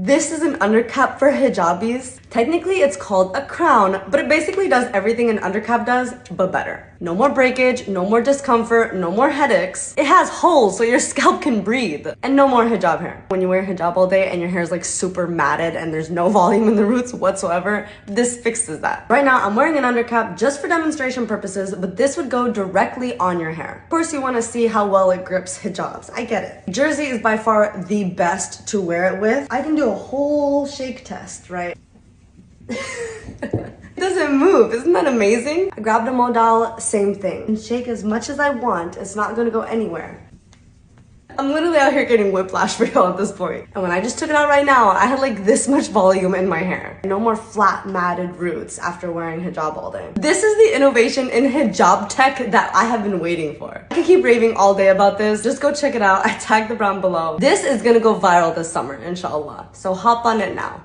This is an undercap for hijabis. Technically, it's called a crown, but it basically does everything an undercap does, but better. No more breakage, no more discomfort, no more headaches. It has holes so your scalp can breathe. And no more hijab hair. When you wear hijab all day and your hair is like super matted and there's no volume in the roots whatsoever, this fixes that. Right now, I'm wearing an undercap just for demonstration purposes, but this would go directly on your hair. Of course, you want to see how well it grips hijabs. I get it. Jersey is by far the best to wear it with. I can do a whole shake test, right? It doesn't move. Isn't that amazing? I grabbed a modal, same thing. And shake as much as I want. It's not gonna go anywhere. I'm literally out here getting whiplash for y'all at this point. And when I just took it out right now, I had like this much volume in my hair. No more flat matted roots after wearing hijab all day. This is the innovation in hijab tech that I have been waiting for. I could keep raving all day about this. Just go check it out. I tagged the brand below. This is gonna go viral this summer, inshallah. So hop on it now.